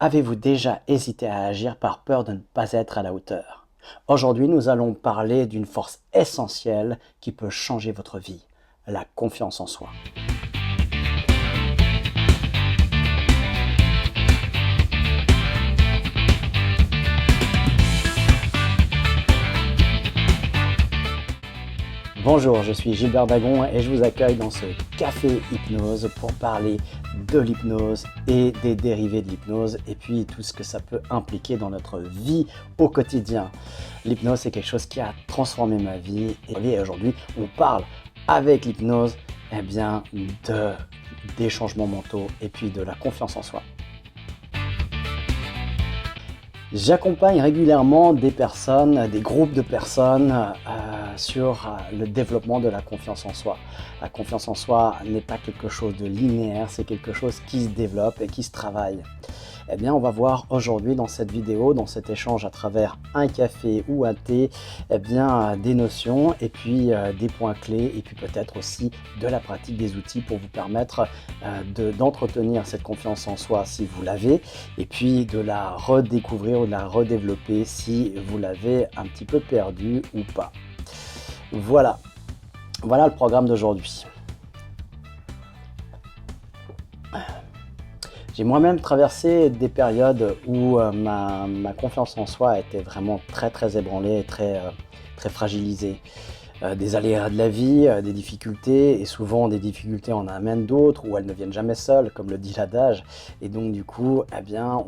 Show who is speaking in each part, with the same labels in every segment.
Speaker 1: Avez-vous déjà hésité à agir par peur de ne pas être à la hauteur? Aujourd'hui, nous allons parler d'une force essentielle qui peut changer votre vie, la confiance en soi. Bonjour, je suis Gilbert Dagon et je vous accueille dans ce café hypnose pour parler de l'hypnose et des dérivés de l'hypnose et puis tout ce que ça peut impliquer dans notre vie au quotidien. L'hypnose, c'est quelque chose qui a transformé ma vie et aujourd'hui, on parle avec l'hypnose des changements mentaux et puis de la confiance en soi. J'accompagne régulièrement des personnes, des groupes de personnes sur le développement de la confiance en soi. La confiance en soi n'est pas quelque chose de linéaire, c'est quelque chose qui se développe et qui se travaille. Eh bien, on va voir aujourd'hui dans cette vidéo, dans cet échange à travers un café ou un thé, des notions et puis des points clés et puis peut-être aussi de la pratique des outils pour vous permettre d'entretenir cette confiance en soi si vous l'avez et puis de la redécouvrir ou de la redévelopper si vous l'avez un petit peu perdue ou pas. Voilà le programme d'aujourd'hui. J'ai moi-même traversé des périodes où ma confiance en soi était vraiment très ébranlée et très fragilisée. Des aléas de la vie, des difficultés, et souvent des difficultés en amènent d'autres où elles ne viennent jamais seules, comme le dit l'adage. Et donc du coup,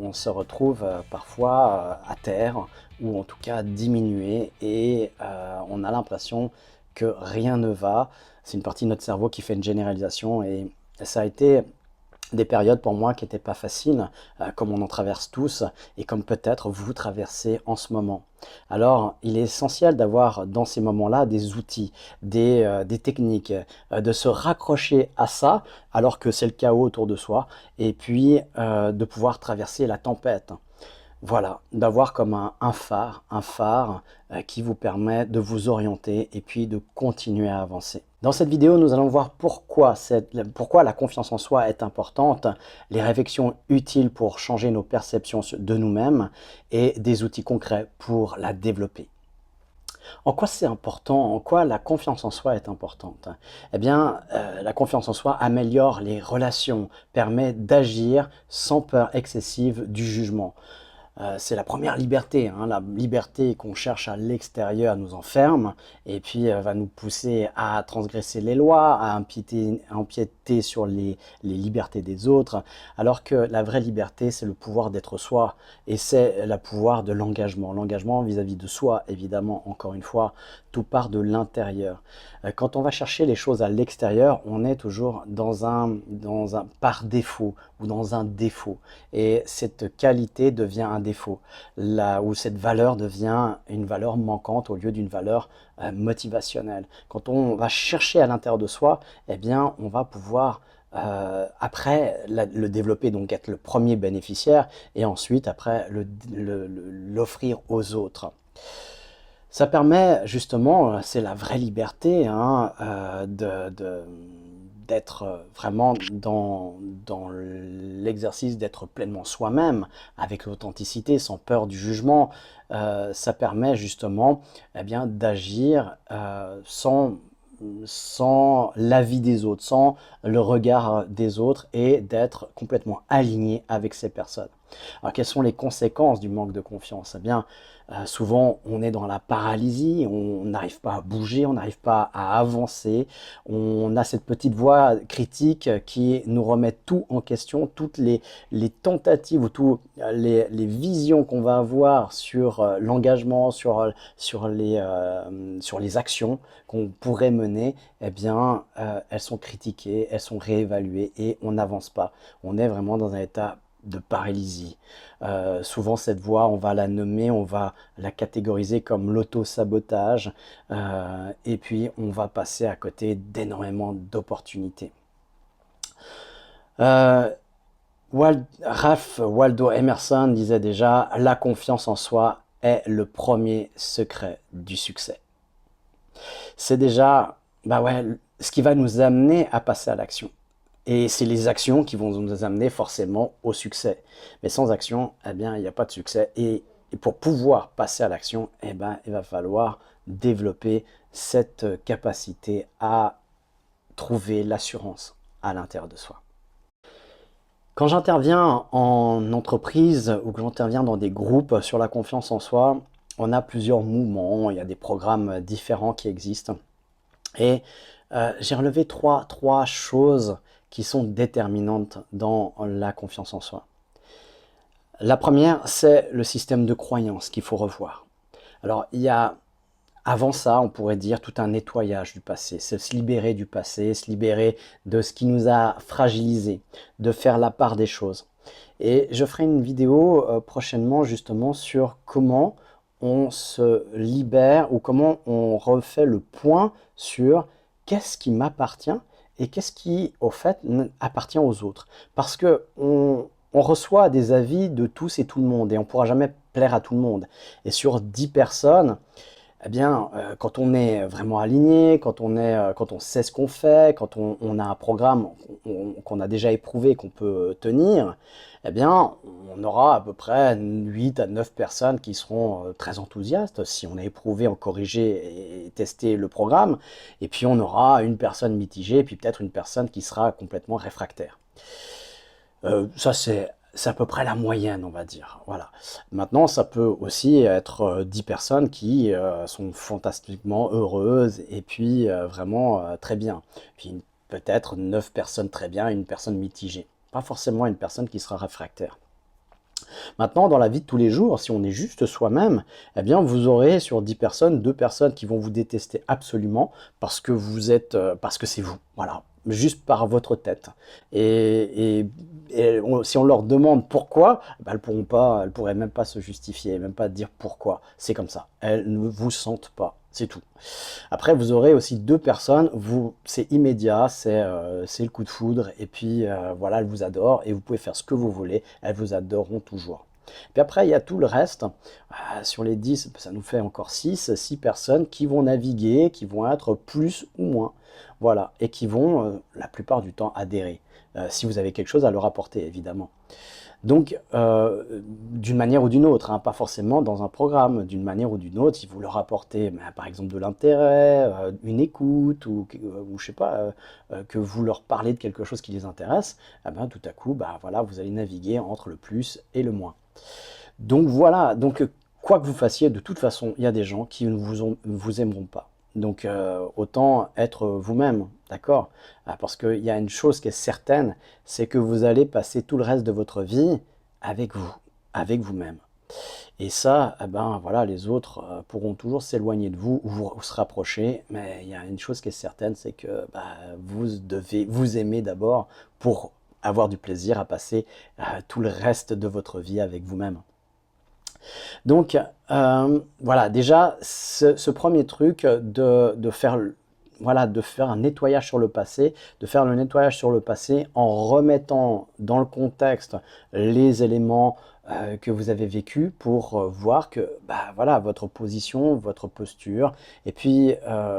Speaker 1: on se retrouve parfois à terre, ou en tout cas diminué, et on a l'impression que rien ne va. C'est une partie de notre cerveau qui fait une généralisation, et ça a été des périodes pour moi qui n'étaient pas faciles, comme on en traverse tous et comme peut-être vous traversez en ce moment. Alors, il est essentiel d'avoir dans ces moments-là des outils, des techniques, de se raccrocher à ça alors que c'est le chaos autour de soi et puis de pouvoir traverser la tempête. Voilà, d'avoir comme un phare qui vous permet de vous orienter et puis de continuer à avancer. Dans cette vidéo, nous allons voir pourquoi la confiance en soi est importante, les réflexions utiles pour changer nos perceptions de nous-mêmes et des outils concrets pour la développer. En quoi c'est important? En quoi la confiance en soi est importante? La confiance en soi améliore les relations, permet d'agir sans peur excessive du jugement. C'est la première liberté, hein, la liberté qu'on cherche à l'extérieur nous enferme et puis va nous pousser à transgresser les lois, à empiéter sur les libertés des autres, alors que la vraie liberté, c'est le pouvoir d'être soi et c'est le pouvoir de l'engagement. L'engagement vis-à-vis de soi, évidemment, encore une fois, tout part de l'intérieur. Quand on va chercher les choses à l'extérieur, on est toujours dans un par défaut ou dans un défaut. Et cette qualité devient un défaut, là où cette valeur devient une valeur manquante au lieu d'une valeur motivationnelle. Quand on va chercher à l'intérieur de soi, on va pouvoir après le développer, donc être le premier bénéficiaire, et ensuite après l'offrir aux autres. Ça permet justement, c'est la vraie liberté, hein, d'être vraiment dans l'exercice d'être pleinement soi-même, avec l'authenticité, sans peur du jugement. Ça permet justement d'agir sans l'avis des autres, sans le regard des autres et d'être complètement aligné avec ces personnes. Alors, quelles sont les conséquences du manque de confiance? Souvent, on est dans la paralysie, on n'arrive pas à bouger, on n'arrive pas à avancer. On a cette petite voix critique qui nous remet tout en question, toutes les tentatives ou toutes les visions qu'on va avoir sur l'engagement, sur les actions qu'on pourrait mener, elles sont critiquées, elles sont réévaluées et on n'avance pas. On est vraiment dans un état de paralysie. Souvent cette voie, on va la nommer, on va la catégoriser comme l'auto-sabotage et puis on va passer à côté d'énormément d'opportunités. Ralph Waldo Emerson disait déjà « La confiance en soi est le premier secret du succès ». C'est déjà ce qui va nous amener à passer à l'action. Et c'est les actions qui vont nous amener forcément au succès. Mais sans action, eh bien, il n'y a pas de succès. Et pour pouvoir passer à l'action, eh ben, il va falloir développer cette capacité à trouver l'assurance à l'intérieur de soi. Quand j'interviens en entreprise ou que j'interviens dans des groupes sur la confiance en soi, on a plusieurs mouvements, il y a des programmes différents qui existent. Et j'ai relevé trois choses qui sont déterminantes dans la confiance en soi. La première, c'est le système de croyance qu'il faut revoir. Alors, il y a, avant ça, on pourrait dire tout un nettoyage du passé, c'est se libérer du passé, se libérer de ce qui nous a fragilisés, de faire la part des choses. Et je ferai une vidéo prochainement justement sur comment on se libère ou comment on refait le point sur qu'est-ce qui m'appartient et qu'est-ce qui, au fait, appartient aux autres. Parce que on reçoit des avis de tous et tout le monde et on ne pourra jamais plaire à tout le monde. Et sur 10 personnes, eh bien, quand on est vraiment aligné, quand on sait ce qu'on fait, quand on a un programme qu'on a déjà éprouvé, qu'on peut tenir, eh bien, on aura à peu près 8 à 9 personnes qui seront très enthousiastes si on a éprouvé, en corrigé et testé le programme. Et puis, on aura une personne mitigée, puis peut-être une personne qui sera complètement réfractaire. Ça, c'est à peu près la moyenne, on va dire. Voilà. Maintenant, ça peut aussi être 10 personnes qui sont fantastiquement heureuses et puis vraiment très bien. Puis peut-être 9 personnes très bien et une personne mitigée. Pas forcément une personne qui sera réfractaire. Maintenant, dans la vie de tous les jours, si on est juste soi-même, eh bien, vous aurez sur 10 personnes, 2 personnes qui vont vous détester absolument parce que vous êtes, parce que c'est vous. Voilà. Juste par votre tête. Si on leur demande pourquoi, ben, elles pourraient même pas se justifier, même pas dire pourquoi. C'est comme ça. Elles ne vous sentent pas. C'est tout. Après, vous aurez aussi 2 personnes, c'est immédiat, c'est le coup de foudre, et puis voilà, elles vous adorent, et vous pouvez faire ce que vous voulez, elles vous adoreront toujours. Puis après, il y a tout le reste. Sur les 10, ça nous fait encore 6 personnes qui vont naviguer, qui vont être plus ou moins. Voilà, et qui vont, la plupart du temps, adhérer. Si vous avez quelque chose à leur apporter, évidemment. Donc, d'une manière ou d'une autre, hein, pas forcément dans un programme, d'une manière ou d'une autre, si vous leur apportez, par exemple, de l'intérêt, une écoute, ou je sais pas, que vous leur parlez de quelque chose qui les intéresse, eh ben, tout à coup, bah, voilà, vous allez naviguer entre le plus et le moins. Donc voilà, donc quoi que vous fassiez, de toute façon, il y a des gens qui ne vous aimeront pas. Donc autant être vous-même, d'accord? Parce qu'il y a une chose qui est certaine, c'est que vous allez passer tout le reste de votre vie avec vous, avec vous-même. Et ça, eh ben voilà, les autres pourront toujours s'éloigner de vous ou vous se rapprocher, mais il y a une chose qui est certaine, c'est que bah, vous devez vous aimer d'abord pour avoir du plaisir à passer tout le reste de votre vie avec vous-même. Donc voilà, déjà, ce premier truc de faire, voilà, de faire un nettoyage sur le passé, de faire le nettoyage sur le passé en remettant dans le contexte les éléments que vous avez vécus pour voir que bah, voilà, votre position, votre posture, et puis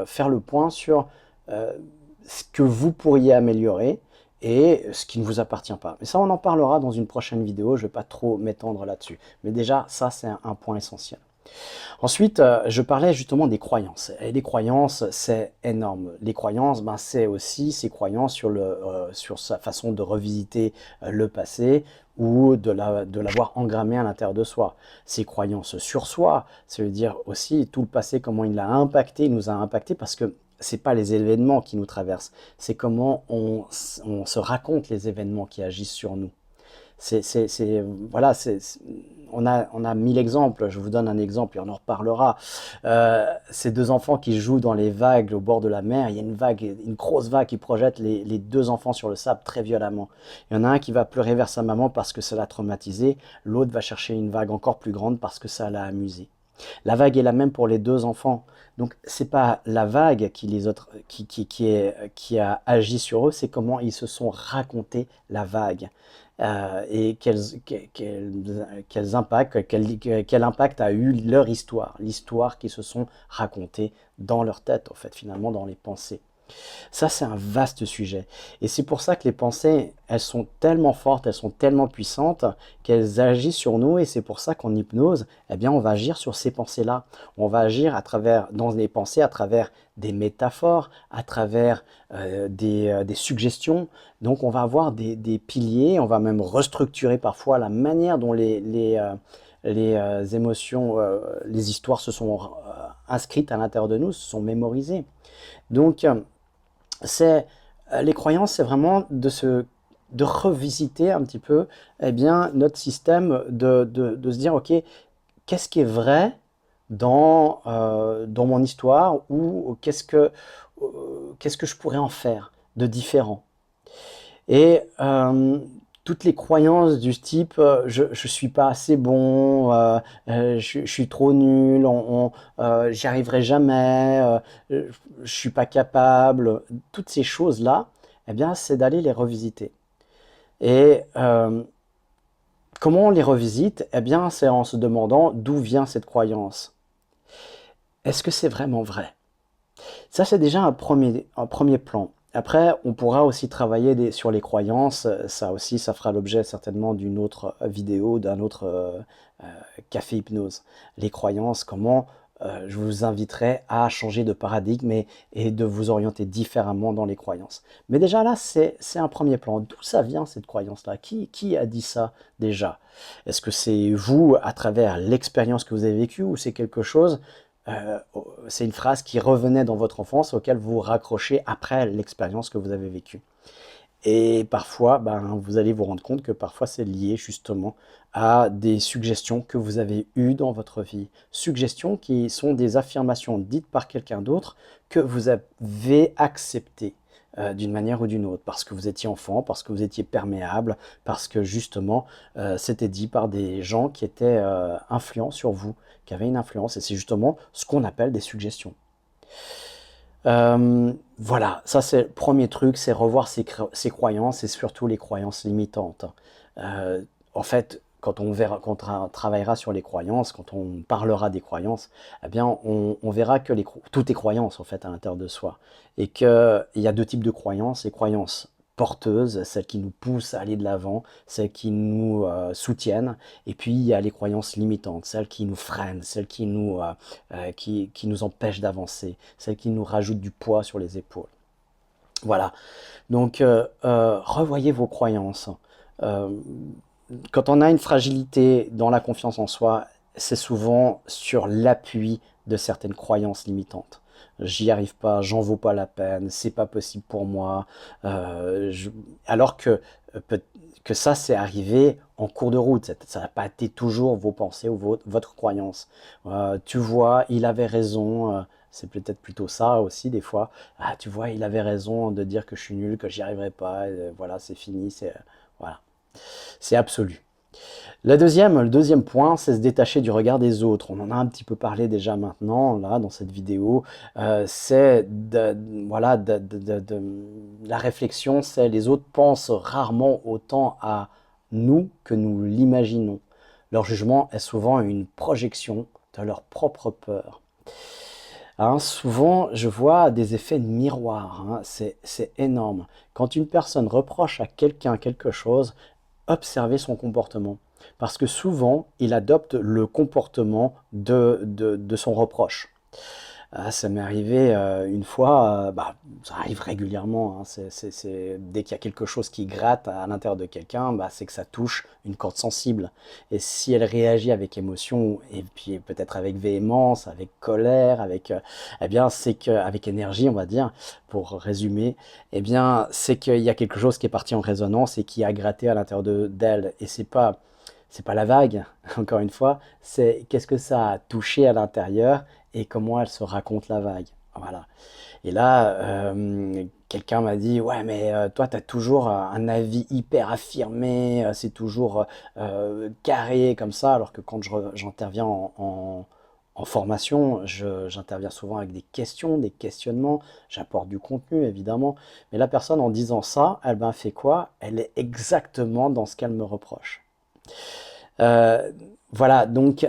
Speaker 1: faire le point sur ce que vous pourriez améliorer et ce qui ne vous appartient pas. Mais ça, on en parlera dans une prochaine vidéo, je ne vais pas trop m'étendre là-dessus. Mais déjà, ça, c'est un point essentiel. Ensuite, je parlais justement des croyances. Et les croyances, c'est énorme. Les croyances, ben, c'est aussi ces croyances sur sa façon de revisiter le passé ou de l'avoir engrammé à l'intérieur de soi. Ces croyances sur soi, ça veut dire aussi tout le passé, comment il a impacté, il nous a impacté parce que c'est pas les événements qui nous traversent, c'est comment on se raconte les événements qui agissent sur nous. Voilà, on a 1000 exemples, je vous donne un exemple et on en reparlera. Ces 2 enfants qui jouent dans les vagues au bord de la mer, il y a une grosse vague qui projette les 2 enfants sur le sable très violemment. Il y en a un qui va pleurer vers sa maman parce que ça l'a traumatisé, l'autre va chercher une vague encore plus grande parce que ça l'a amusé. La vague est la même pour les 2 enfants. Donc c'est pas la vague qui a agi sur eux, c'est comment ils se sont racontés la vague. Et quel impact a eu leur histoire, l'histoire qu'ils se sont racontée dans leur tête, en fait, finalement, dans les pensées. Ça, c'est un vaste sujet. Et c'est pour ça que les pensées, elles sont tellement fortes, elles sont tellement puissantes qu'elles agissent sur nous. Et c'est pour ça qu'en hypnose, eh bien, on va agir sur ces pensées-là. On va agir à travers, dans les pensées, à travers des métaphores, à travers des suggestions. Donc, on va avoir des piliers, on va même restructurer parfois la manière dont les émotions, les histoires se sont inscrites à l'intérieur de nous, se sont mémorisées. Donc, c'est les croyances, c'est vraiment de revisiter un petit peu eh bien, notre système, de se dire, ok, qu'est-ce qui est vrai dans mon histoire ou qu'est-ce que je pourrais en faire de différent. Et toutes les croyances du type je ne suis pas assez bon, je suis trop nul, j'y arriverai jamais, je suis pas capable, toutes ces choses-là, eh bien, c'est d'aller les revisiter. Et comment on les revisite? Eh bien, c'est en se demandant d'où vient cette croyance. Est-ce que c'est vraiment vrai? Ça, c'est déjà un premier plan. Après, on pourra aussi travailler sur les croyances. Ça aussi, ça fera l'objet certainement d'une autre vidéo, d'un autre café hypnose. Les croyances, comment je vous inviterai à changer de paradigme et de vous orienter différemment dans les croyances. Mais déjà là, c'est un premier plan. D'où ça vient cette croyance-là? Qui a dit ça déjà? Est-ce que c'est vous à travers l'expérience que vous avez vécue ou c'est quelque chose c'est une phrase qui revenait dans votre enfance auquel vous raccrochez après l'expérience que vous avez vécue. Et parfois, ben, vous allez vous rendre compte que parfois c'est lié justement à des suggestions que vous avez eues dans votre vie. Suggestions qui sont des affirmations dites par quelqu'un d'autre que vous avez acceptées d'une manière ou d'une autre, parce que vous étiez enfant, parce que vous étiez perméable, parce que justement c'était dit par des gens qui étaient influents sur vous, qui avaient une influence, et c'est justement ce qu'on appelle des suggestions. Voilà, ça c'est le premier truc, c'est revoir ses croyances et surtout les croyances limitantes. En fait, quand on travaillera sur les croyances, quand on parlera des croyances, eh bien, on verra que tout est croyance en fait à l'intérieur de soi. Et qu'il y a deux types de croyances, les croyances porteuses, celles qui nous poussent à aller de l'avant, celles qui nous soutiennent, et puis il y a les croyances limitantes, celles qui nous freinent, celles qui nous empêchent d'avancer, celles qui nous rajoutent du poids sur les épaules. Voilà, donc revoyez vos croyances. Euh, Quand on a une fragilité dans la confiance en soi, c'est souvent sur l'appui de certaines croyances limitantes. J'y arrive pas, j'en vaux pas la peine, c'est pas possible pour moi. Alors que ça, c'est arrivé en cours de route. Ça n'a pas été toujours vos pensées ou votre croyance. Tu vois, il avait raison. C'est peut-être plutôt ça aussi des fois. Ah, tu vois, il avait raison de dire que je suis nul, que j'y arriverai pas. Voilà, c'est fini. Voilà. C'est absolu. Le deuxième point, c'est se détacher du regard des autres. On en a un petit peu parlé déjà maintenant, là, dans cette vidéo. C'est voilà, la réflexion, c'est les autres pensent rarement autant à nous que nous l'imaginons. Leur jugement est souvent une projection de leur propre peur. Hein, souvent, je vois des effets de miroir. Hein, c'est énorme. Quand une personne reproche à quelqu'un quelque chose, observer son comportement. Parce que souvent, il adopte le comportement de son reproche. Ça m'est arrivé une fois, ça arrive régulièrement, hein, dès qu'il y a quelque chose qui gratte à l'intérieur de quelqu'un, c'est que ça touche une corde sensible. Et si elle réagit avec émotion, et puis peut-être avec véhémence, avec colère, eh bien, c'est qu'avec énergie, on va dire, pour résumer, eh bien, c'est qu'il y a quelque chose qui est parti en résonance et qui a gratté à l'intérieur d'elle. Et c'est pas la vague, encore une fois, c'est qu'est-ce que ça a touché à l'intérieur et comment elle se raconte la vague. Voilà. Et là, quelqu'un m'a dit, ouais, mais toi, tu as toujours un avis hyper affirmé, c'est toujours carré comme ça, alors que quand j'interviens en formation, j'interviens souvent avec des questions, des questionnements, j'apporte du contenu évidemment, mais la personne en disant ça, elle m'a fait quoi? Elle est exactement dans ce qu'elle me reproche. Euh, voilà, donc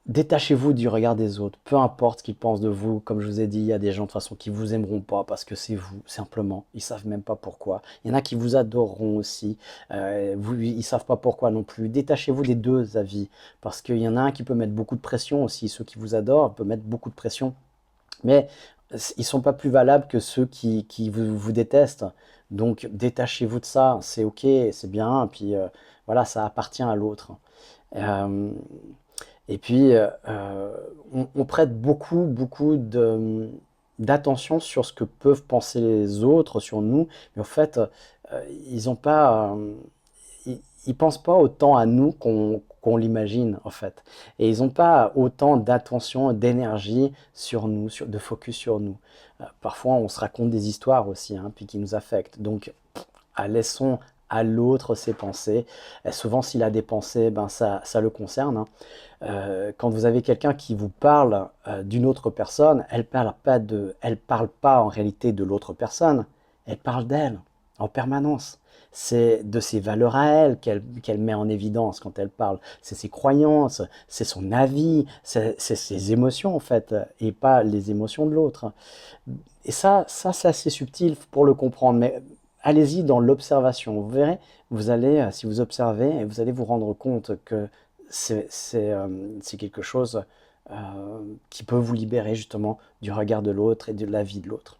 Speaker 1: Détachez-vous du regard des autres, peu importe ce qu'ils pensent de vous. Comme je vous ai dit, il y a des gens de toute façon qui vous aimeront pas parce que c'est vous, simplement. Ils savent même pas pourquoi. Il y en a qui vous adoreront aussi. Ils savent pas pourquoi non plus. Détachez-vous des deux avis parce qu'il y en a un qui peut mettre beaucoup de pression aussi. Ceux qui vous adorent peuvent mettre beaucoup de pression, mais ils sont pas plus valables que ceux qui vous détestent. Donc détachez-vous de ça. C'est ok, c'est bien. Puis voilà, ça appartient à l'autre. Euh, et puis, on prête beaucoup d'attention sur ce que peuvent penser les autres sur nous, mais en fait, ils ont pas, ils pensent pas autant à nous qu'on l'imagine, en fait. Et ils n'ont pas autant d'attention, d'énergie sur nous, de focus sur nous. Parfois, on se raconte des histoires aussi, hein, puis qui nous affectent. Donc, laissons à l'autre ses pensées. Et souvent, s'il a des pensées, ben ça le concerne, hein. Quand vous avez quelqu'un qui vous parle d'une autre personne, elle parle pas en réalité de l'autre personne, elle parle d'elle en permanence. C'est de ses valeurs à elle qu'elle met en évidence quand elle parle. C'est ses croyances, c'est son avis, c'est ses émotions en fait, et pas les émotions de l'autre. Et ça c'est assez subtil pour le comprendre, mais allez-y dans l'observation. Vous verrez, vous allez, si vous observez, vous allez vous rendre compte que c'est quelque chose euh, qui peut vous libérer justement du regard de l'autre et de la vie de l'autre.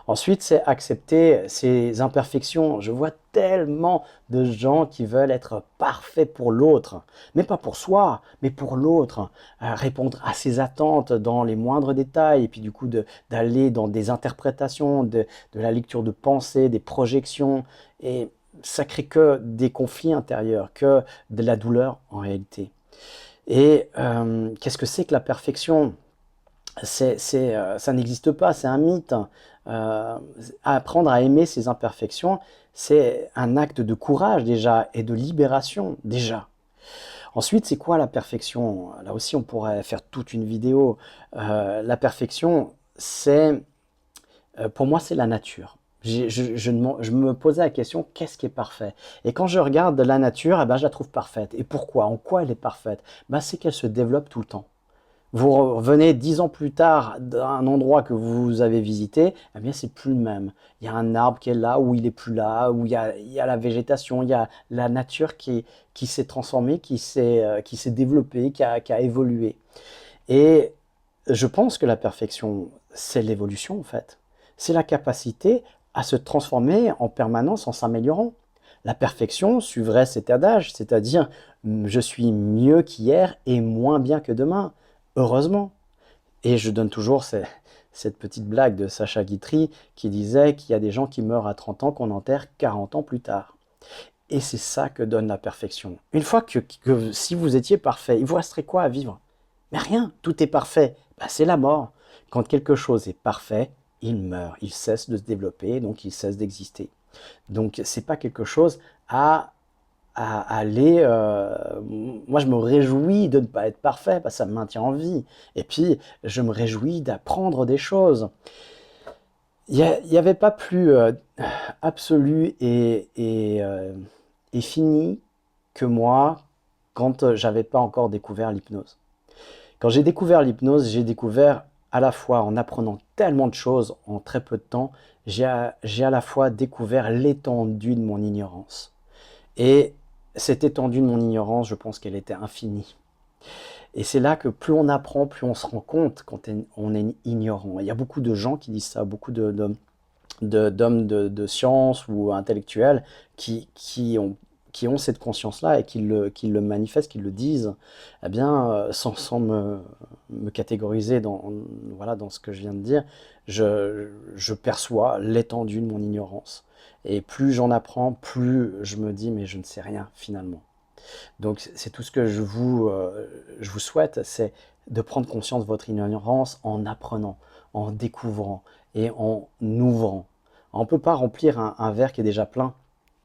Speaker 1: Ensuite, c'est accepter ses imperfections. Je vois tellement de gens qui veulent être parfaits pour l'autre, mais pas pour soi, mais pour l'autre. Répondre à ses attentes dans les moindres détails, et puis du coup d'aller dans des interprétations, de la lecture de pensée, des projections, et ça crée que des conflits intérieurs, que de la douleur en réalité. Et qu'est-ce que c'est que la perfection? Ça n'existe pas, c'est un mythe. Euh, Apprendre à aimer ses imperfections, c'est un acte de courage déjà et de libération déjà. Ensuite, c'est quoi la perfection? Là aussi, on pourrait faire toute une vidéo. La perfection, pour moi, c'est la nature. Je me posais la question, qu'est-ce qui est parfait? Et quand je regarde la nature, eh ben, je la trouve parfaite. Et pourquoi? En quoi elle est parfaite? Ben, c'est qu'elle se développe tout le temps. Vous revenez 10 ans plus tard d'un endroit que vous avez visité, eh bien c'est plus le même. Il y a un arbre qui est là, ou il est plus là, où il y a la végétation, il y a la nature qui s'est transformée, qui s'est développée, qui a évolué. Et je pense que la perfection, c'est l'évolution en fait. C'est la capacité à se transformer en permanence en s'améliorant. La perfection suivrait cet adage, c'est-à-dire je suis mieux qu'hier et moins bien que demain. Heureusement. Et je donne toujours cette petite blague de Sacha Guitry qui disait qu'il y a des gens qui meurent à 30 ans qu'on enterre 40 ans plus tard. Et c'est ça que donne la perfection. Une fois que si vous étiez parfait, il vous resterait quoi à vivre? Mais rien, tout est parfait. Bah, c'est la mort. Quand quelque chose est parfait, il meurt, il cesse de se développer, donc il cesse d'exister. Donc c'est pas quelque chose à aller. Moi, je me réjouis de ne pas être parfait, parce que ça me maintient en vie. Et puis, je me réjouis d'apprendre des choses. Il n'y avait pas plus absolu et fini que moi quand j'avais pas encore découvert l'hypnose. Quand j'ai découvert l'hypnose, j'ai découvert à la fois en apprenant tellement de choses en très peu de temps, j'ai à la fois découvert l'étendue de mon ignorance. Et cette étendue de mon ignorance, je pense qu'elle était infinie. Et c'est là que plus on apprend, plus on se rend compte quand on est ignorant. Il y a beaucoup de gens qui disent ça, beaucoup d'hommes de science ou intellectuels qui ont cette conscience-là et qui le manifestent, qui le disent, eh bien, sans me catégoriser voilà, dans ce que je viens de dire, je perçois l'étendue de mon ignorance. Et plus j'en apprends, plus je me dis, mais je ne sais rien finalement. Donc c'est tout ce que je vous souhaite, c'est de prendre conscience de votre ignorance en apprenant, en découvrant et en ouvrant. On ne peut pas remplir un verre qui est déjà plein.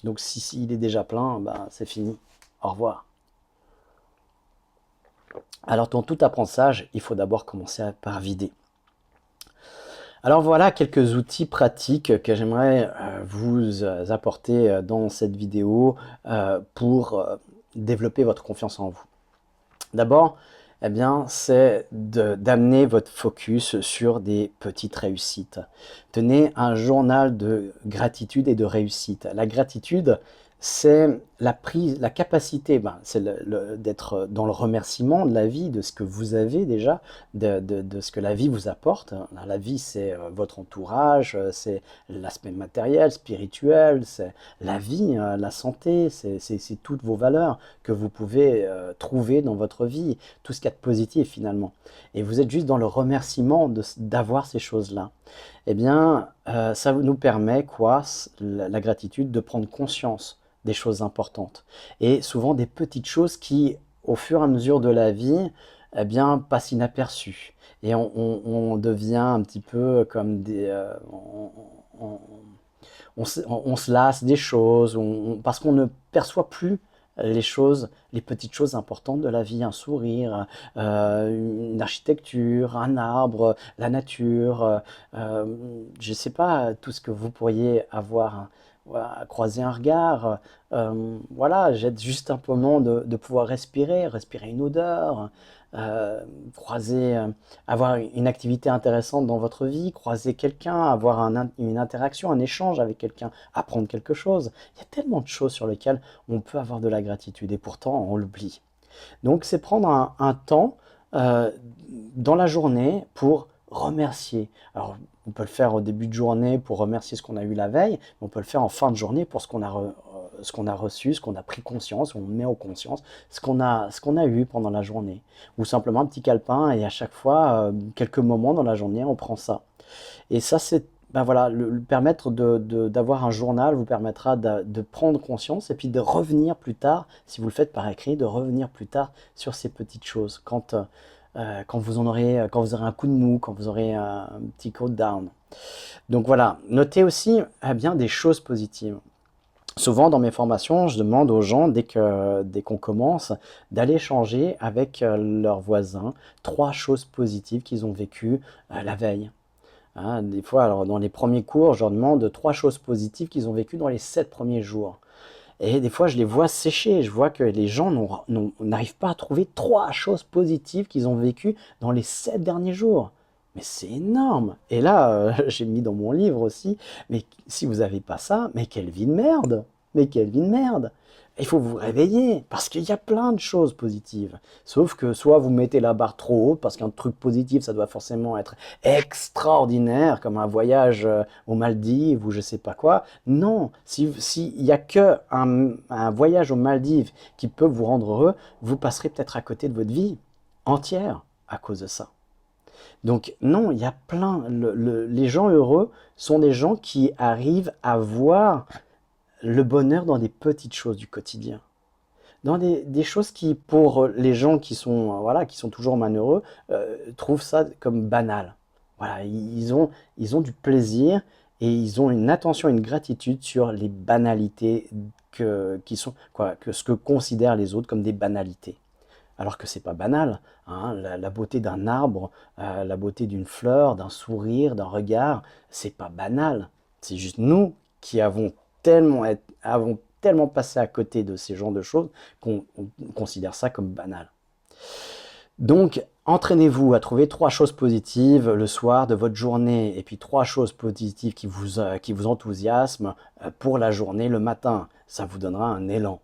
Speaker 1: Donc si il est déjà plein, bah, c'est fini. Au revoir. Alors dans tout apprentissage, il faut d'abord commencer par vider. Alors voilà quelques outils pratiques que j'aimerais vous apporter dans cette vidéo pour développer votre confiance en vous. D'abord, eh bien, c'est d'amener votre focus sur des petites réussites. Tenez un journal de gratitude et de réussite. La gratitude, c'est la prise, la capacité, c'est d'être dans le remerciement de la vie, de ce que vous avez déjà, de ce que la vie vous apporte. La vie, c'est votre entourage, c'est l'aspect matériel, spirituel, c'est la vie, la santé, c'est toutes vos valeurs que vous pouvez trouver dans votre vie, tout ce qu'il y a de positif finalement. Et vous êtes juste dans le remerciement d'avoir ces choses-là. Eh bien, ça nous permet, quoi, la gratitude, de prendre conscience des choses importantes. Et souvent des petites choses qui, au fur et à mesure de la vie, eh bien, passent inaperçues. Et on devient un petit peu comme on- on se lasse des choses, parce qu'on ne perçoit plus les choses, les petites choses importantes de la vie, un sourire, une architecture, un arbre, la nature, je ne sais pas, tout ce que vous pourriez avoir, voilà, croiser un regard, voilà, jette juste un moment de pouvoir respirer une odeur, euh, croiser, avoir une activité intéressante dans votre vie, croiser quelqu'un, avoir une interaction, un échange avec quelqu'un, apprendre quelque chose. Il y a tellement de choses sur lesquelles on peut avoir de la gratitude et pourtant on l'oublie. Donc c'est prendre un temps euh, dans la journée pour remercier. Alors on peut le faire au début de journée pour remercier ce qu'on a eu la veille, mais on peut le faire en fin de journée pour ce qu'on a reçu, ce qu'on a pris conscience, on met en conscience, ce qu'on a eu pendant la journée. Ou simplement un petit calepin et à chaque fois, quelques moments dans la journée, on prend ça. Et ça, c'est ben voilà, le permettre d'avoir un journal vous permettra de prendre conscience et puis de revenir plus tard, si vous le faites par écrit, de revenir plus tard sur ces petites choses. Quand quand vous aurez un coup de mou, quand vous aurez un petit coup de down. Donc voilà, notez aussi bien des choses positives. Souvent dans mes formations, je demande aux gens, dès qu'on commence, d'aller échanger avec leurs voisins 3 choses positives qu'ils ont vécues la veille. Hein, des fois, alors dans les premiers cours, je leur demande 3 choses positives qu'ils ont vécues dans les 7 premiers jours. Et des fois, je les vois sécher. Je vois que les gens n'arrivent pas à trouver 3 choses positives qu'ils ont vécues dans les 7 derniers jours. Mais c'est énorme. Et là, j'ai mis dans mon livre aussi, mais si vous n'avez pas ça, mais quelle vie de merde. Mais quelle vie de merde. Il faut vous réveiller, parce qu'il y a plein de choses positives. Sauf que soit vous mettez la barre trop haute, parce qu'un truc positif, ça doit forcément être extraordinaire, comme un voyage aux Maldives ou je sais pas quoi. Non, s'il n'y a que un voyage aux Maldives qui peut vous rendre heureux, vous passerez peut-être à côté de votre vie entière à cause de ça. Donc non, il y a plein. Les gens heureux sont des gens qui arrivent à voir le bonheur dans des petites choses du quotidien. Dans des choses qui, pour les gens qui sont, voilà, qui sont toujours malheureux, trouvent ça comme banal. Voilà, ils ont du plaisir et ils ont une attention, une gratitude sur les banalités qui sont, quoi, que ce que considèrent les autres comme des banalités. Alors que c'est pas banal, hein, la beauté d'un arbre, la beauté d'une fleur, d'un sourire, d'un regard, c'est pas banal. C'est juste nous qui avons tellement passé à côté de ces genres de choses qu'on considère ça comme banal. Donc, entraînez-vous à trouver 3 choses positives le soir de votre journée et puis 3 choses positives qui vous enthousiasment pour la journée le matin. Ça vous donnera un élan.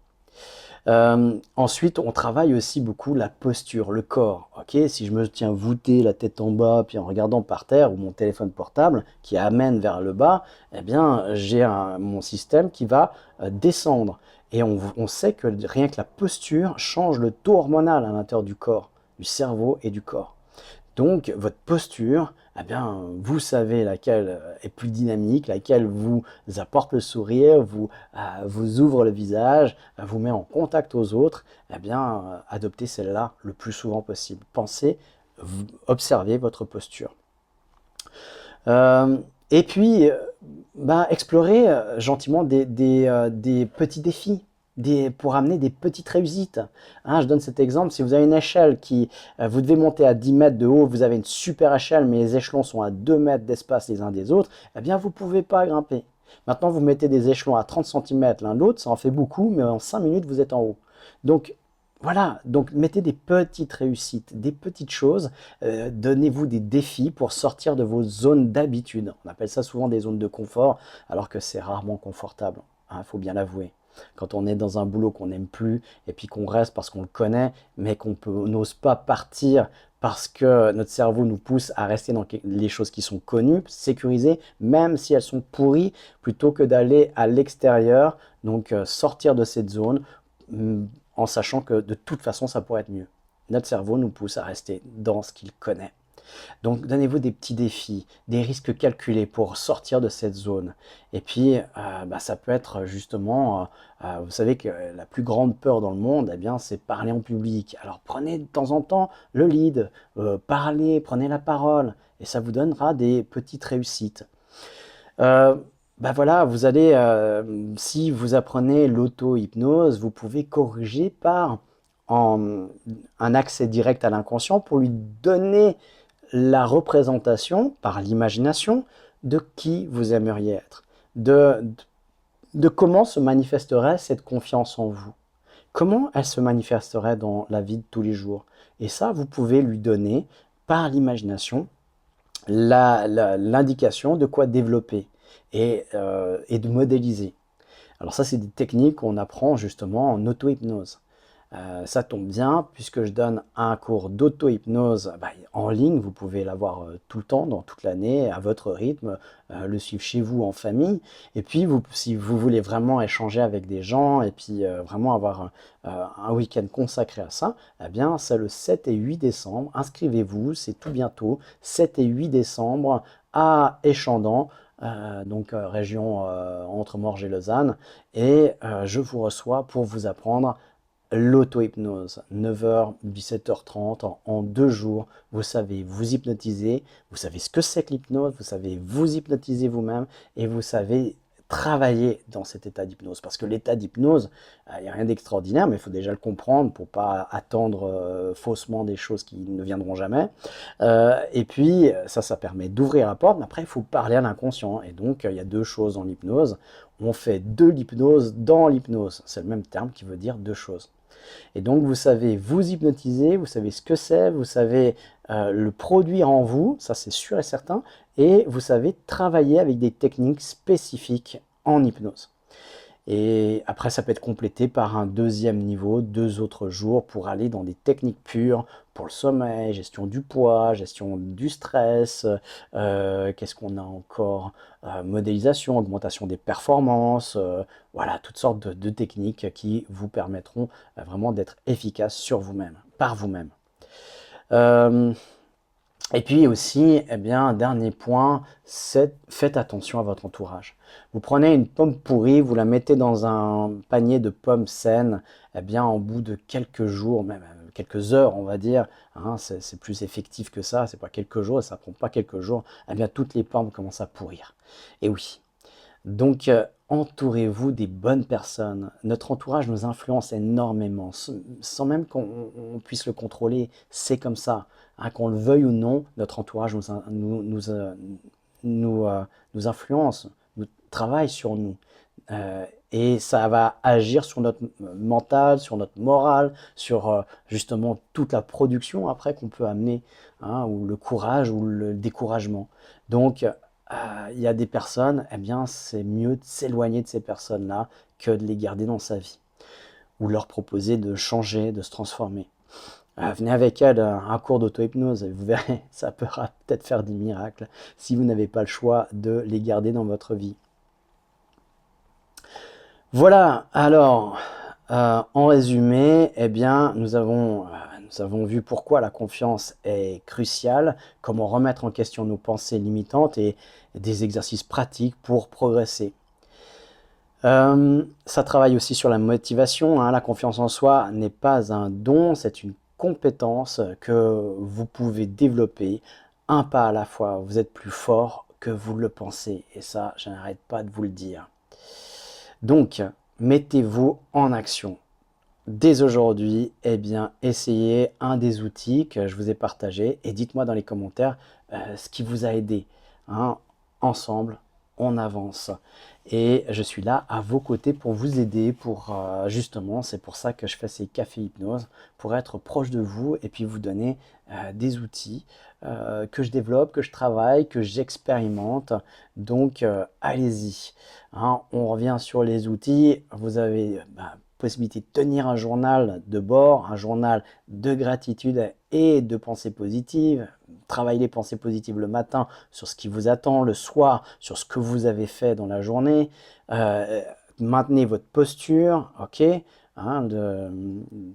Speaker 1: Ensuite, on travaille aussi beaucoup la posture, le corps. Ok, si je me tiens voûté, la tête en bas, puis en regardant par terre ou mon téléphone portable qui amène vers le bas, eh bien, j'ai mon système qui va descendre. Et on sait que rien que la posture change le taux hormonal à l'intérieur du corps, du cerveau et du corps. Donc, votre posture, eh bien, vous savez laquelle est plus dynamique, laquelle vous apporte le sourire, vous ouvre le visage, vous met en contact aux autres. Eh bien, adoptez celle-là le plus souvent possible. Pensez, observez votre posture. Euh, et puis, explorez gentiment des petits défis. Pour amener des petites réussites. Hein, je donne cet exemple, si vous avez une échelle vous devez monter à 10 mètres de haut, vous avez une super échelle, mais les échelons sont à 2 mètres d'espace les uns des autres, eh bien vous ne pouvez pas grimper. Maintenant, vous mettez des échelons à 30 cm l'un de l'autre, ça en fait beaucoup, mais en 5 minutes, vous êtes en haut. Donc, Voilà, donc mettez des petites réussites, des petites choses, donnez-vous des défis pour sortir de vos zones d'habitude. On appelle ça souvent des zones de confort, alors que c'est rarement confortable, hein, faut bien l'avouer. Quand on est dans un boulot qu'on n'aime plus, et puis qu'on reste parce qu'on le connaît, mais n'ose pas partir parce que notre cerveau nous pousse à rester dans les choses qui sont connues, sécurisées, même si elles sont pourries, plutôt que d'aller à l'extérieur, donc sortir de cette zone, mm, en sachant que de toute façon, ça pourrait être mieux. Notre cerveau nous pousse à rester dans ce qu'il connaît. Donc, donnez-vous des petits défis, des risques calculés pour sortir de cette zone. Et puis, ça peut être justement, vous savez que la plus grande peur dans le monde, eh bien, c'est parler en public. Alors, prenez de temps en temps le lead, parlez, prenez la parole, et ça vous donnera des petites réussites. Euh, voilà, vous allez, si vous apprenez l'auto-hypnose, vous pouvez corriger par en- un accès direct à l'inconscient pour lui donner la représentation par l'imagination de qui vous aimeriez être, de, de comment se manifesterait cette confiance en vous, comment elle se manifesterait dans la vie de tous les jours. Et ça, vous pouvez lui donner par l'imagination l'indication de quoi développer et de modéliser. Alors ça, c'est des techniques qu'on apprend justement en auto-hypnose. Ça tombe bien, puisque je donne un cours d'auto-hypnose en ligne, vous pouvez l'avoir tout le temps, dans toute l'année, à votre rythme, le suivre chez vous en famille. Et puis, si vous voulez vraiment échanger avec des gens et puis vraiment avoir un week-end consacré à ça, eh bien, c'est le 7 et 8 décembre. Inscrivez-vous, c'est tout bientôt, 7 et 8 décembre à Échandon, région entre Morges et Lausanne. Et je vous reçois pour vous apprendre l'auto-hypnose, 9h, 17h30, en 2 jours, vous savez vous hypnotiser, vous savez ce que c'est que l'hypnose, vous savez vous hypnotiser vous-même et vous savez travailler dans cet état d'hypnose. Parce que l'état d'hypnose, il n'y a rien d'extraordinaire, mais il faut déjà le comprendre pour pas attendre faussement des choses qui ne viendront jamais. Et puis, ça permet d'ouvrir la porte, mais après, il faut parler à l'inconscient. Et donc, il y a deux choses dans l'hypnose. On fait de l'hypnose dans l'hypnose. C'est le même terme qui veut dire deux choses. Et donc, vous savez vous hypnotiser, vous savez ce que c'est, vous savez le produire en vous, ça c'est sûr et certain, et vous savez travailler avec des techniques spécifiques en hypnose. Et après, ça peut être complété par un deuxième niveau, 2 autres jours, pour aller dans des techniques pures pour le sommeil, gestion du poids, gestion du stress, qu'est-ce qu'on a encore? Modélisation, augmentation des performances, voilà, toutes sortes de techniques qui vous permettront vraiment d'être efficace sur vous-même, par vous-même. Euh, et puis aussi, eh bien, dernier point, c'est faites attention à votre entourage. Vous prenez une pomme pourrie, vous la mettez dans un panier de pommes saines, eh bien, au bout de quelques jours, même quelques heures, on va dire, hein, c'est plus effectif que ça, c'est pas quelques jours, ça prend pas quelques jours, eh bien, toutes les pommes commencent à pourrir. Et oui, donc, entourez-vous des bonnes personnes. Notre entourage nous influence énormément, sans même qu'on puisse le contrôler. C'est comme ça. Hein, qu'on le veuille ou non, notre entourage nous influence, nous travaille sur nous. Et ça va agir sur notre mental, sur notre morale, sur justement toute la production après qu'on peut amener, hein, ou le courage ou le découragement. Donc, il y a des personnes, eh bien, c'est mieux de s'éloigner de ces personnes-là que de les garder dans sa vie, ou leur proposer de changer, de se transformer. Venez avec elles un cours d'auto-hypnose et vous verrez, ça pourra peut-être faire des miracles si vous n'avez pas le choix de les garder dans votre vie. Voilà, alors, en résumé, eh bien, nous avons vu pourquoi la confiance est cruciale, comment remettre en question nos pensées limitantes et des exercices pratiques pour progresser. Ça travaille aussi sur la motivation, hein. La confiance en soi n'est pas un don, c'est une compétence que vous pouvez développer un pas à la fois. Vous êtes plus fort que vous le pensez et ça, je n'arrête pas de vous le dire. Donc, mettez-vous en action. Dès aujourd'hui, eh bien, essayez un des outils que je vous ai partagés et dites-moi dans les commentaires ce qui vous a aidé. Hein. Ensemble, on avance. Et je suis là à vos côtés pour vous aider, pour justement, c'est pour ça que je fais ces cafés hypnose, pour être proche de vous et puis vous donner des outils que je développe, que je travaille, que j'expérimente. Donc allez-y. Hein, on revient sur les outils. Vous avez possibilité de tenir un journal de bord, un journal de gratitude et de pensées positives. Travaillez les pensées positives le matin sur ce qui vous attend, le soir sur ce que vous avez fait dans la journée. Maintenez votre posture, ok, hein,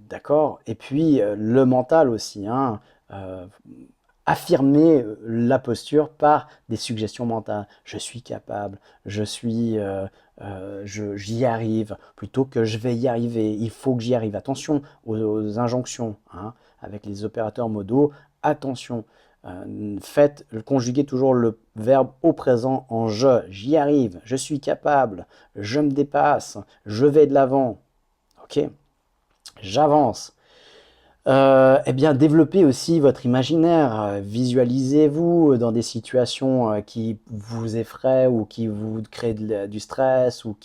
Speaker 1: d'accord. Et puis le mental aussi, hein, affirmer la posture par des suggestions mentales. Je suis capable, j'y arrive, plutôt que je vais y arriver, il faut que j'y arrive. Attention aux injonctions, hein, avec les opérateurs modaux, attention. Faites conjuguer toujours le verbe au présent en je. J'y arrive, je suis capable, je me dépasse, je vais de l'avant. Ok, j'avance. Eh bien, développez aussi votre imaginaire. Visualisez-vous dans des situations qui vous effraient ou qui vous créent du stress ou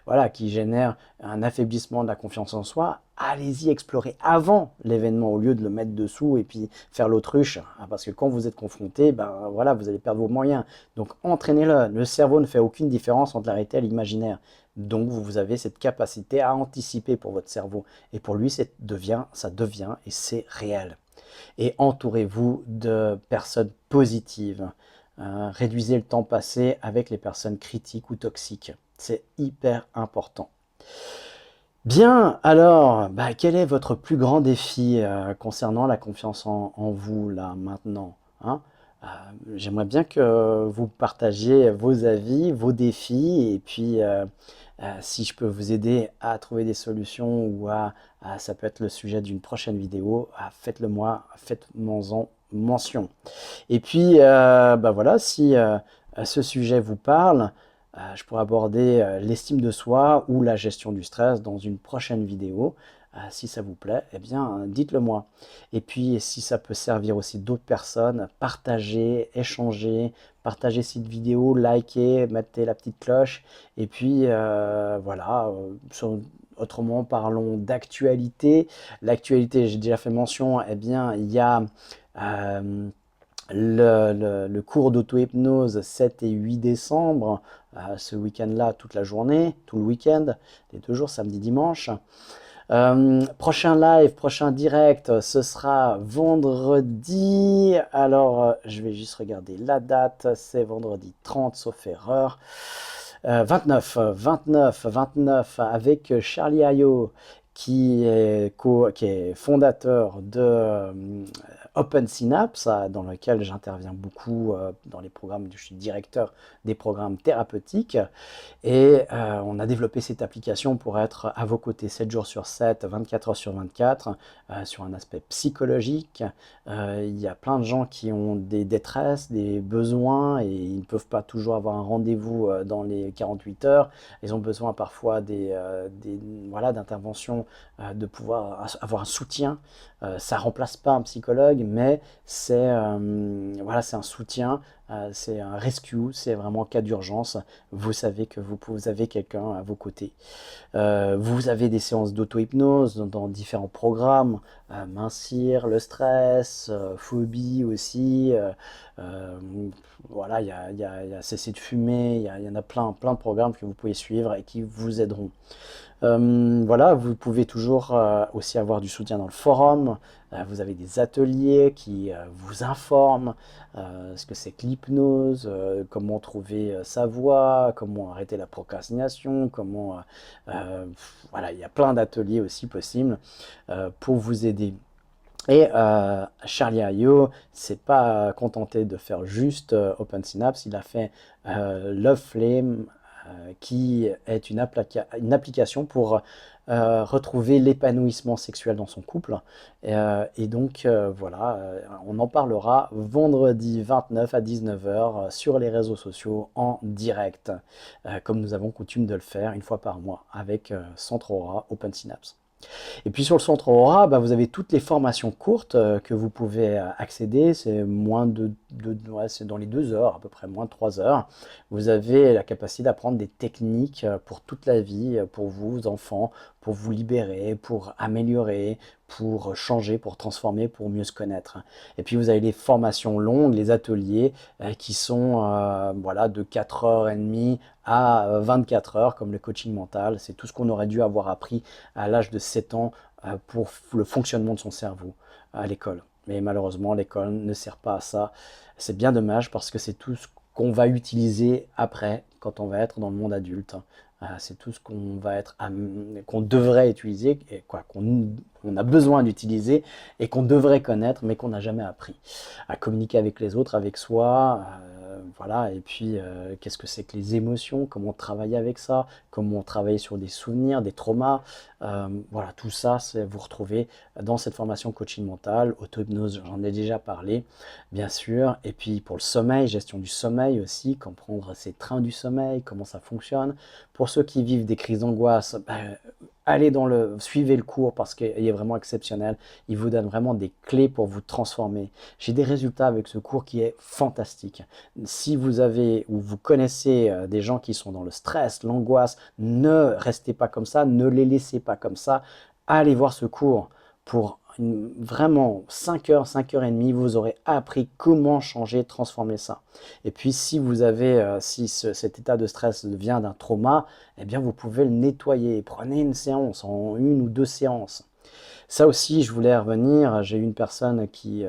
Speaker 1: voilà, qui génèrent un affaiblissement de la confiance en soi. Allez-y explorer avant l'événement au lieu de le mettre dessous et puis faire l'autruche. Ah, parce que quand vous êtes confronté, ben voilà, vous allez perdre vos moyens. Donc entraînez-le. Le cerveau ne fait aucune différence entre la réalité et l'imaginaire. Donc vous avez cette capacité à anticiper pour votre cerveau. Et pour lui, ça devient et c'est réel. Et entourez-vous de personnes positives. Réduisez le temps passé avec les personnes critiques ou toxiques. C'est hyper important. Bien, alors, quel est votre plus grand défi concernant la confiance en vous, là, maintenant, hein? J'aimerais bien que vous partagiez vos avis, vos défis, et puis si je peux vous aider à trouver des solutions ou ça peut être le sujet d'une prochaine vidéo, faites-le moi, faites-moi-en mention. Et puis, voilà, si ce sujet vous parle, je pourrais aborder l'estime de soi ou la gestion du stress dans une prochaine vidéo. Si ça vous plaît, eh bien, dites-le moi. Et puis, si ça peut servir aussi d'autres personnes, partagez, échangez, partagez cette vidéo, likez, mettez la petite cloche. Et puis, voilà, autrement, parlons d'actualité. L'actualité, j'ai déjà fait mention, eh bien, il y a le cours d'auto-hypnose 7 et 8 décembre, ce week-end-là, toute la journée, tout le week-end, les 2 jours, samedi, dimanche. Prochain live, prochain direct, ce sera vendredi. Alors, je vais juste regarder la date. C'est vendredi 30, sauf erreur. 29 avec Charlie Ayo, qui est fondateur de Open Synapse, dans lequel j'interviens beaucoup dans les programmes, je suis directeur des programmes thérapeutiques. Et on a développé cette application pour être à vos côtés 7 jours sur 7, 24 heures sur 24, sur un aspect psychologique. Il y a plein de gens qui ont des détresses, des besoins, et ils ne peuvent pas toujours avoir un rendez-vous dans les 48 heures. Ils ont besoin parfois voilà, d'interventions, de pouvoir avoir un soutien. Ça ne remplace pas un psychologue, mais voilà, c'est un soutien, c'est un rescue, c'est vraiment en cas d'urgence. Vous savez que vous avez quelqu'un à vos côtés. Vous avez des séances d'auto-hypnose dans différents programmes, mincir, le stress, phobie aussi. Voilà, il y a cesser de fumer, il y en a plein de programmes que vous pouvez suivre et qui vous aideront. Voilà, vous pouvez toujours aussi avoir du soutien dans le forum. Vous avez des ateliers qui vous informent ce que c'est que l'hypnose, comment trouver sa voie, comment arrêter la procrastination, voilà, il y a plein d'ateliers aussi possibles pour vous aider. Et Charlie Ayo s'est pas contenté de faire juste Open Synapse, il a fait Love Flame, qui est une application pour retrouver l'épanouissement sexuel dans son couple. Et donc voilà, on en parlera vendredi 29 à 19 h sur les réseaux sociaux en direct, comme nous avons coutume de le faire une fois par mois avec Centre Aura Open Synapse. Et puis sur le centre Aura, bah, vous avez toutes les formations courtes que vous pouvez accéder. C'est ouais, c'est dans les 2 heures, à peu près moins de 3 heures. Vous avez la capacité d'apprendre des techniques pour toute la vie, pour vous, vos enfants, pour vous libérer, pour améliorer, pour changer, pour transformer, pour mieux se connaître. Et puis vous avez les formations longues, les ateliers qui sont voilà, de 4h30 à 24 heures, comme le coaching mental. C'est tout ce qu'on aurait dû avoir appris à l'âge de 7 ans pour le fonctionnement de son cerveau à l'école. Mais malheureusement, l'école ne sert pas à ça. C'est bien dommage parce que c'est tout ce qu'on va utiliser après, quand on va être dans le monde adulte. C'est tout ce qu'on devrait utiliser, et quoi, qu'on a besoin d'utiliser et qu'on devrait connaître, mais qu'on n'a jamais appris. À communiquer avec les autres, avec soi, voilà. Et puis, qu'est-ce que c'est que les émotions, comment travailler avec ça, comment travailler sur des souvenirs, des traumas. Voilà, tout ça, c'est vous retrouvez dans cette formation coaching mental, auto-hypnose, j'en ai déjà parlé, bien sûr. Et puis pour le sommeil, gestion du sommeil aussi, comprendre ces trains du sommeil, comment ça fonctionne. Pour ceux qui vivent des crises d'angoisse, suivez le cours parce qu'il est vraiment exceptionnel. Il vous donne vraiment des clés pour vous transformer. J'ai des résultats avec ce cours qui est fantastique. Si vous avez ou vous connaissez des gens qui sont dans le stress, l'angoisse, ne restez pas comme ça, ne les laissez pas comme ça. Allez voir ce cours pour vraiment 5 heures, 5h30, vous aurez appris comment changer, transformer ça. Et puis si vous avez, si cet état de stress vient d'un trauma, eh bien vous pouvez le nettoyer. Prenez une séance, en 1 ou 2 séances. Ça aussi, je voulais revenir. J'ai eu une personne qui,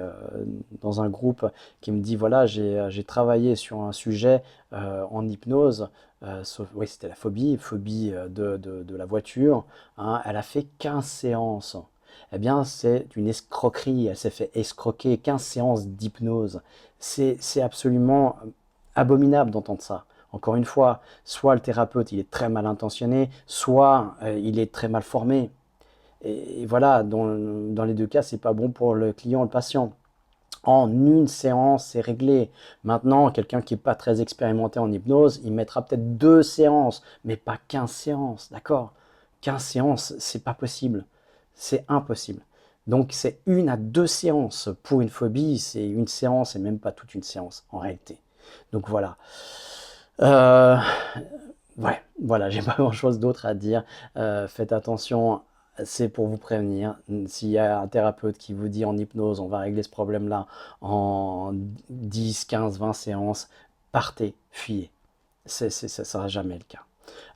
Speaker 1: dans un groupe, qui me dit, voilà, j'ai travaillé sur un sujet en hypnose. Oui, c'était la phobie de la voiture. Hein. Elle a fait 15 séances. Eh bien, c'est une escroquerie. Elle s'est fait escroquer 15 séances d'hypnose. C'est absolument abominable d'entendre ça. Encore une fois, soit le thérapeute il est très mal intentionné, soit il est très mal formé. Et voilà, dans les 2 cas, c'est pas bon pour le client, le patient. En 1 séance, c'est réglé. Maintenant, quelqu'un qui n'est pas très expérimenté en hypnose, il mettra peut-être 2 séances, mais pas 15 séances, d'accord? 15 séances, c'est pas possible. C'est impossible. Donc, c'est 1 à 2 séances. Pour une phobie, c'est 1 séance et même pas toute une séance, en réalité. Donc, voilà. Euh, ouais, voilà, j'ai pas grand-chose d'autre à dire. Faites attention, c'est pour vous prévenir. S'il y a un thérapeute qui vous dit en hypnose, on va régler ce problème-là en 10, 15, 20 séances, partez, fuyez. Ça ne sera jamais le cas.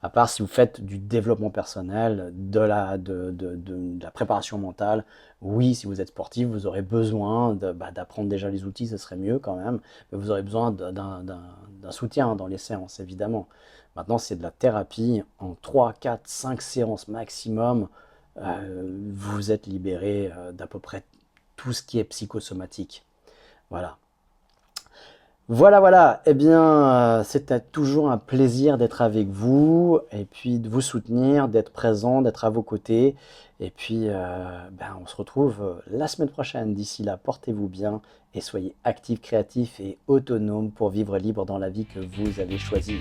Speaker 1: À part si vous faites du développement personnel, de la préparation mentale, oui, si vous êtes sportif, vous aurez besoin d'apprendre déjà les outils, ce serait mieux quand même, mais vous aurez besoin d'un soutien dans les séances, évidemment. Maintenant, c'est de la thérapie en 3, 4, 5 séances maximum. Vous êtes libéré d'à peu près tout ce qui est psychosomatique. Voilà. Voilà, voilà. Eh bien, c'était toujours un plaisir d'être avec vous et puis de vous soutenir, d'être présent, d'être à vos côtés. Et puis, on se retrouve la semaine prochaine. D'ici là, portez-vous bien et soyez actifs, créatifs et autonomes pour vivre libre dans la vie que vous avez choisie.